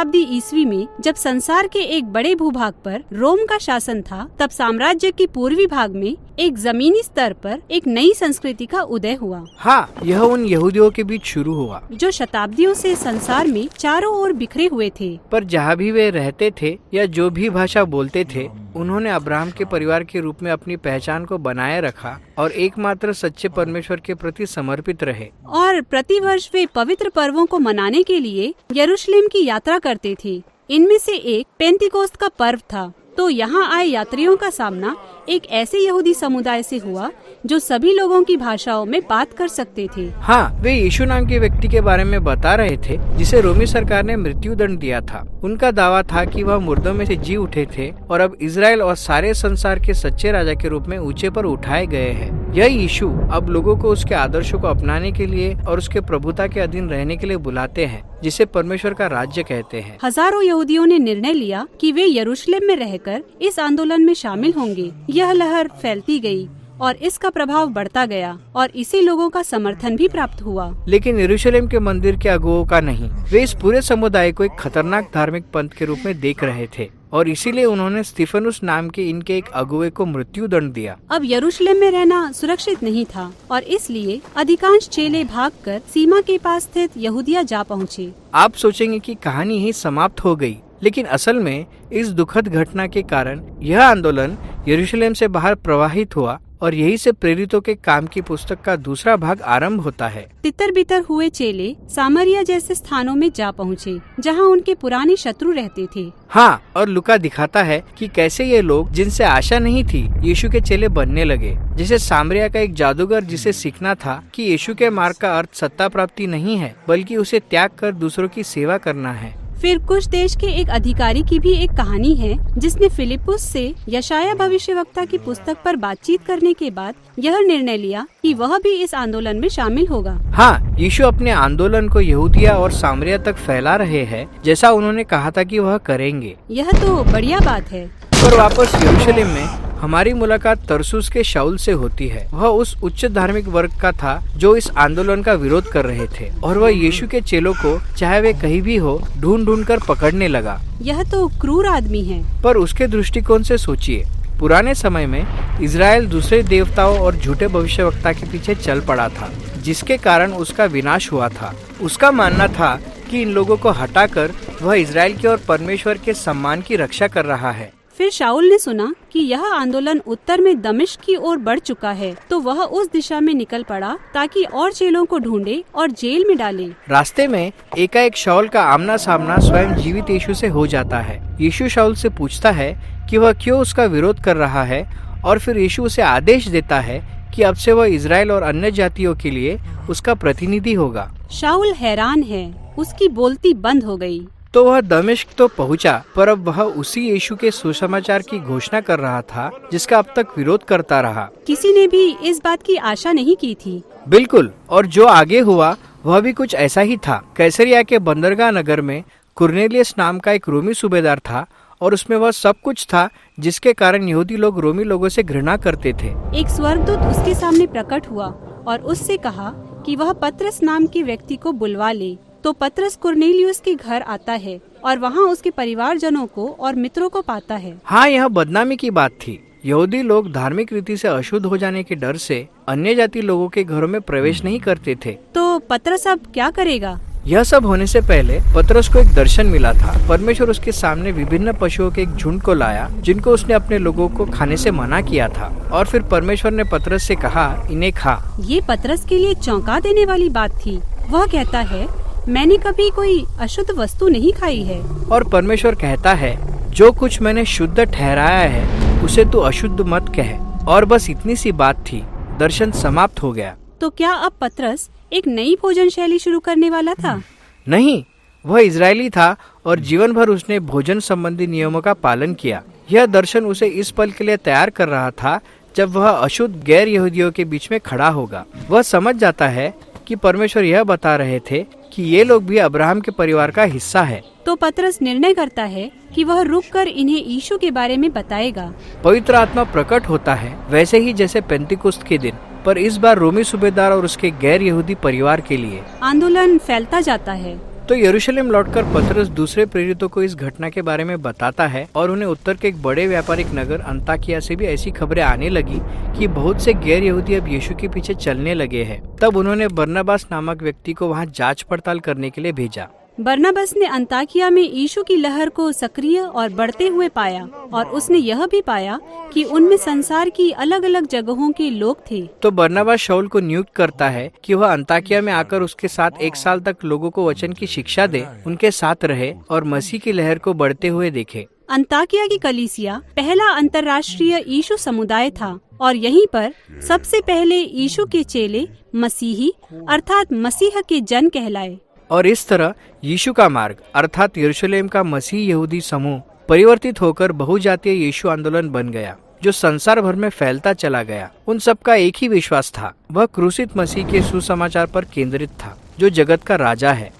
शताब्दी ईस्वी में जब संसार के एक बड़े भूभाग पर रोम का शासन था, तब साम्राज्य के पूर्वी भाग में एक जमीनी स्तर पर एक नई संस्कृति का उदय हुआ। हाँ, यह उन यहूदियों के बीच शुरू हुआ जो शताब्दियों से संसार में चारों ओर बिखरे हुए थे। पर जहाँ भी वे रहते थे या जो भी भाषा बोलते थे, उन्होंने अब्राहम के परिवार के रूप में अपनी पहचान को बनाए रखा और एकमात्र सच्चे परमेश्वर के प्रति समर्पित रहे। और प्रतिवर्ष वे पवित्र पर्वों को मनाने के लिए यरूशलेम की यात्रा करते थे। इनमें से एक पेंतिकोस्त का पर्व था। तो यहाँ आए यात्रियों का सामना एक ऐसे यहूदी समुदाय से हुआ जो सभी लोगों की भाषाओं में बात कर सकते थे। हाँ, वे यीशु नाम के व्यक्ति के बारे में बता रहे थे जिसे रोमी सरकार ने मृत्यु दंड दिया था। उनका दावा था कि वह मुर्दों में से जी उठे थे और अब इजराइल और सारे संसार के सच्चे राजा के रूप में ऊंचे पर उठाए गए हैं। यह यीशु अब लोगों को उसके आदर्शों को अपनाने के लिए और उसके प्रभुता के अधीन रहने के लिए बुलाते हैं, जिसे परमेश्वर का राज्य कहते हैं। हजारों यहूदियों ने निर्णय लिया कि वे यरूशलेम में रहकर इस आंदोलन में शामिल होंगे। यह लहर फैलती गई और इसका प्रभाव बढ़ता गया और इसे लोगों का समर्थन भी प्राप्त हुआ। लेकिन यरूशलेम के मंदिर के अगुओं का नहीं। वे इस पूरे समुदाय को एक खतरनाक धार्मिक पंथ के रूप में देख रहे थे और इसीलिए उन्होंने स्तिफनुस नाम के इनके एक अगुए को मृत्यु दंड दिया। अब यरूशलेम में रहना सुरक्षित नहीं था और इसलिए अधिकांश चेले भागकर सीमा के पास स्थित यहूदिया जा पहुँचे। आप सोचेंगे कि कहानी ही समाप्त हो गई, लेकिन असल में इस दुखद घटना के कारण यह आंदोलन यरूशलेम से बाहर प्रवाहित हुआ और यही से प्रेरितों के काम की पुस्तक का दूसरा भाग आरंभ होता है। तितर बितर हुए चेले सामरिया जैसे स्थानों में जा पहुँचे जहाँ उनके पुराने शत्रु रहते थे। हाँ, और लुका दिखाता है कि कैसे ये लोग जिनसे आशा नहीं थी यीशु के चेले बनने लगे। जैसे सामरिया का एक जादूगर जिसे सीखना था कि यीशु के मार्ग का अर्थ सत्ता प्राप्ति नहीं है बल्कि उसे त्याग कर दूसरों की सेवा करना है। फिर कुछ देश के एक अधिकारी की भी एक कहानी है जिसने फिलिपुस से यशाया भविष्यवक्ता की पुस्तक पर बातचीत करने के बाद यह निर्णय लिया कि वह भी इस आंदोलन में शामिल होगा। हाँ, यीशु अपने आंदोलन को यहूदिया और सामरिया तक फैला रहे हैं जैसा उन्होंने कहा था कि वह करेंगे। यह तो बढ़िया बात है। पर वापस यरूशलेम में हमारी मुलाकात तरसुस के शाऊल से होती है। वह उस उच्च धार्मिक वर्ग का था जो इस आंदोलन का विरोध कर रहे थे और वह यीशु के चेलों को चाहे वे कहीं भी हो ढूंढ कर पकड़ने लगा। यह तो क्रूर आदमी है। पर उसके दृष्टिकोण से सोचिए, पुराने समय में इजराइल दूसरे देवताओं और झूठे भविष्यवक्ता के पीछे चल पड़ा था, जिसके कारण उसका विनाश हुआ था। उसका मानना था कि इन लोगों को हटाकर वह इजराइल की और परमेश्वर के सम्मान की रक्षा कर रहा है। फिर शाऊल ने सुना कि यह आंदोलन उत्तर में दमिश्क की ओर बढ़ चुका है, तो वह उस दिशा में निकल पड़ा ताकि और चेलों को ढूंढे और जेल में डाले। रास्ते में एकाएक शाऊल का आमना सामना स्वयं जीवित यीशु से हो जाता है। यीशु शाऊल से पूछता है कि वह क्यों उसका विरोध कर रहा है और फिर यीशु उसे आदेश देता है कि अब से वह इजराइल और अन्य जातियों के लिए उसका प्रतिनिधि होगा। शाऊल हैरान है, उसकी बोलती बंद हो गई। तो वह दमिश्क तो पहुंचा, पर अब वह उसी यीशु के सुसमाचार की घोषणा कर रहा था जिसका अब तक विरोध करता रहा। किसी ने भी इस बात की आशा नहीं की थी। बिल्कुल, और जो आगे हुआ वह भी कुछ ऐसा ही था। कैसरिया के बंदरगाह नगर में कुरनेलियस नाम का एक रोमी सूबेदार था और उसमें वह सब कुछ था जिसके कारण यहूदी लोग रोमी लोगों से घृणा करते थे। एक स्वर्गदूत उसके सामने प्रकट हुआ और उससे कहा कि वह पतरस नाम के व्यक्ति को बुलवा ले। तो पतरस कुरनेलियुस के घर आता है और वहाँ उसके परिवारजनों को और मित्रों को पाता है। हाँ, यह बदनामी की बात थी। यहूदी लोग धार्मिक रीति से अशुद्ध हो जाने के डर से अन्य जाति लोगों के घरों में प्रवेश नहीं करते थे। तो पतरस अब क्या करेगा? यह सब होने से पहले पतरस को एक दर्शन मिला था। परमेश्वर उसके सामने विभिन्न पशुओं के एक झुंड को लाया जिनको उसने अपने लोगों को खाने से मना किया था और फिर परमेश्वर ने पतरस से कहा, इन्हें खा। ये पतरस के लिए चौंका देने वाली बात थी। वह कहता है, मैंने कभी कोई अशुद्ध वस्तु नहीं खाई है। और परमेश्वर कहता है, जो कुछ मैंने शुद्ध ठहराया है उसे तू अशुद्ध मत कह। और बस इतनी सी बात थी, दर्शन समाप्त हो गया। तो क्या अब पतरस एक नई भोजन शैली शुरू करने वाला था? नहीं, वह इजरायली था और जीवन भर उसने भोजन संबंधी नियमों का पालन किया। यह दर्शन उसे इस पल के लिए तैयार कर रहा था जब वह अशुद्ध गैर यहूदियों के बीच में खड़ा होगा। वह समझ जाता है कि परमेश्वर यह बता रहे थे कि ये लोग भी अब्राहम के परिवार का हिस्सा है। तो पतरस निर्णय करता है कि वह रुककर इन्हें यीशु के बारे में बताएगा। पवित्र आत्मा प्रकट होता है वैसे ही जैसे पेंतिकुस्त के दिन, पर इस बार रोमी सूबेदार और उसके गैर यहूदी परिवार के लिए। आंदोलन फैलता जाता है। तो यरूशलेम लौटकर पतरस दूसरे प्रेरितों को इस घटना के बारे में बताता है और उन्हें उत्तर के एक बड़े व्यापारिक नगर अंताकिया से भी ऐसी खबरें आने लगी कि बहुत से गैर यहूदी अब यीशु के पीछे चलने लगे हैं। तब उन्होंने बरनबास नामक व्यक्ति को वहाँ जांच पड़ताल करने के लिए भेजा। बरनबास ने अंताकिया में यीशु की लहर को सक्रिय और बढ़ते हुए पाया और उसने यह भी पाया कि उनमें संसार की अलग अलग जगहों के लोग थे। तो बरनबास शाऊल को नियुक्त करता है कि वह अंताकिया में आकर उसके साथ 1 साल तक लोगों को वचन की शिक्षा दे, उनके साथ रहे और मसीह की लहर को बढ़ते हुए देखे। अंताकिया की कलीसिया पहला अंतर्राष्ट्रीय यीशु समुदाय था और यहीं पर सबसे पहले यीशु के चेले मसीही अर्थात मसीह के जन कहलाए। और इस तरह यीशु का मार्ग अर्थात यरूशलेम का मसीह यहूदी समूह परिवर्तित होकर बहुजातीय यीशु आंदोलन बन गया, जो संसार भर में फैलता चला गया। उन सबका एक ही विश्वास था, वह क्रूसित मसीह के सुसमाचार पर केंद्रित था, जो जगत का राजा है।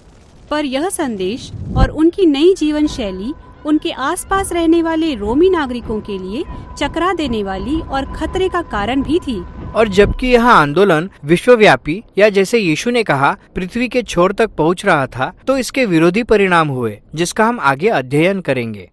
पर यह संदेश और उनकी नई जीवन शैली उनके आसपास रहने वाले रोमी नागरिकों के लिए चकरा देने वाली और खतरे का कारण भी थी। और जबकि यह आंदोलन विश्वव्यापी या जैसे यीशु ने कहा पृथ्वी के छोर तक पहुंच रहा था, तो इसके विरोधी परिणाम हुए, जिसका हम आगे अध्ययन करेंगे।